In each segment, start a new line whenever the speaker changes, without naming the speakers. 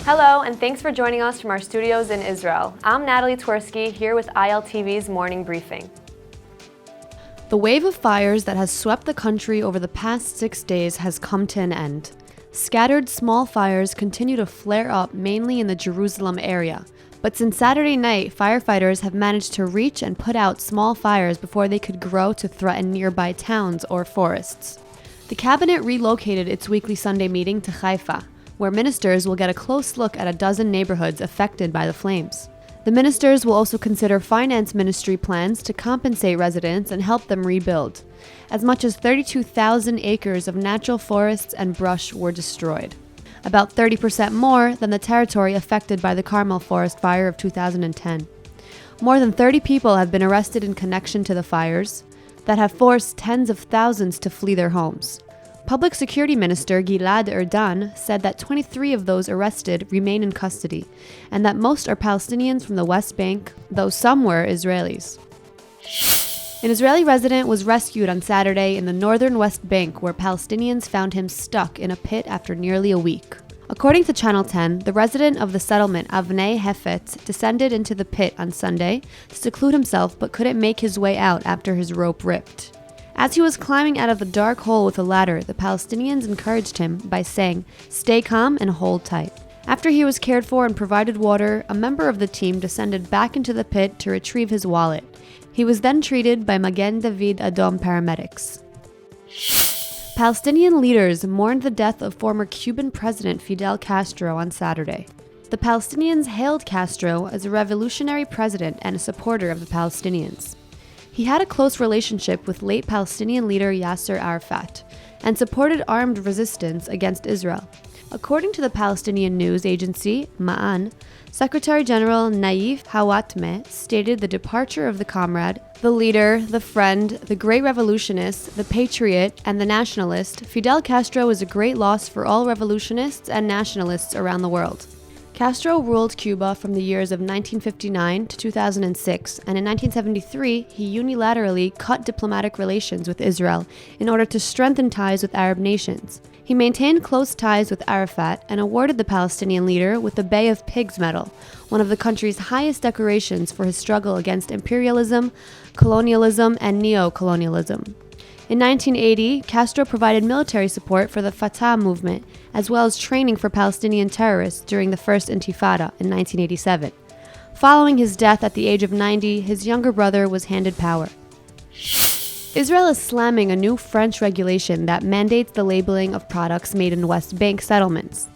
Hello, and thanks for joining us from our studios in Israel. I'm Natalie Twersky, here with ILTV's Morning Briefing.
The wave of fires that has swept the country over the past 6 days has come to an end. Scattered small fires continue to flare up mainly in the Jerusalem area. But since Saturday night, firefighters have managed to reach and put out small fires before they could grow to threaten nearby towns or forests. The cabinet relocated its weekly Sunday meeting to Haifa, where ministers will get a close look at a dozen neighborhoods affected by the flames. The ministers will also consider finance ministry plans to compensate residents and help them rebuild. As much as 32,000 acres of natural forests and brush were destroyed, about 30% more than the territory affected by the Carmel Forest Fire of 2010. More than 30 people have been arrested in connection to the fires that have forced tens of thousands to flee their homes. Public Security Minister Gilad Erdan said that 23 of those arrested remain in custody, and that most are Palestinians from the West Bank, though some were Israelis. An Israeli resident was rescued on Saturday in the northern West Bank, where Palestinians found him stuck in a pit after nearly a week. According to Channel 10, the resident of the settlement Avnei Hefet descended into the pit on Sunday to seclude himself but couldn't make his way out after his rope ripped. As he was climbing out of the dark hole with a ladder, the Palestinians encouraged him by saying, "Stay calm and hold tight." After he was cared for and provided water, a member of the team descended back into the pit to retrieve his wallet. He was then treated by Magen David Adom paramedics. Palestinian leaders mourned the death of former Cuban President Fidel Castro on Saturday. The Palestinians hailed Castro as a revolutionary president and a supporter of the Palestinians. He had a close relationship with late Palestinian leader Yasser Arafat and supported armed resistance against Israel. According to the Palestinian news agency, Ma'an, Secretary General Naif Hawatmeh stated the departure of the comrade, the leader, the friend, the great revolutionist, the patriot, and the nationalist, Fidel Castro is a great loss for all revolutionists and nationalists around the world. Castro ruled Cuba from the years of 1959 to 2006, and in 1973, he unilaterally cut diplomatic relations with Israel in order to strengthen ties with Arab nations. He maintained close ties with Arafat and awarded the Palestinian leader with the Bay of Pigs Medal, one of the country's highest decorations for his struggle against imperialism, colonialism, and neo-colonialism. In 1980, Castro provided military support for the Fatah movement, as well as training for Palestinian terrorists during the First Intifada in 1987. Following his death at the age of 90, his younger brother was handed power. Israel is slamming a new French regulation that mandates the labeling of products made in West Bank settlements.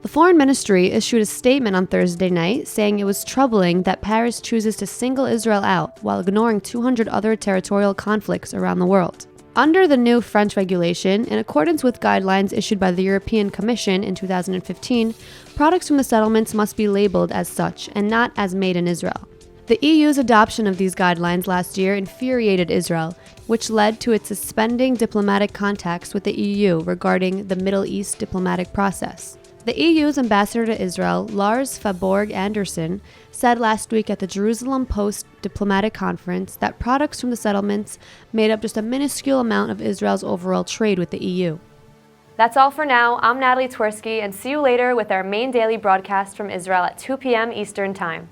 The Foreign Ministry issued a statement on Thursday night saying it was troubling that Paris chooses to single Israel out while ignoring 200 other territorial conflicts around the world. Under the new French regulation, in accordance with guidelines issued by the European Commission in 2015, products from the settlements must be labeled as such and not as made in Israel. The EU's adoption of these guidelines last year infuriated Israel, which led to it suspending diplomatic contacts with the EU regarding the Middle East diplomatic process. The EU's ambassador to Israel, Lars Fabborg Anderson, said last week at the Jerusalem Post diplomatic conference that products from the settlements made up just a minuscule amount of Israel's overall trade with the EU.
That's all for now. I'm Natalie Twersky, and see you later with our main daily broadcast from Israel at 2 p.m. Eastern Time.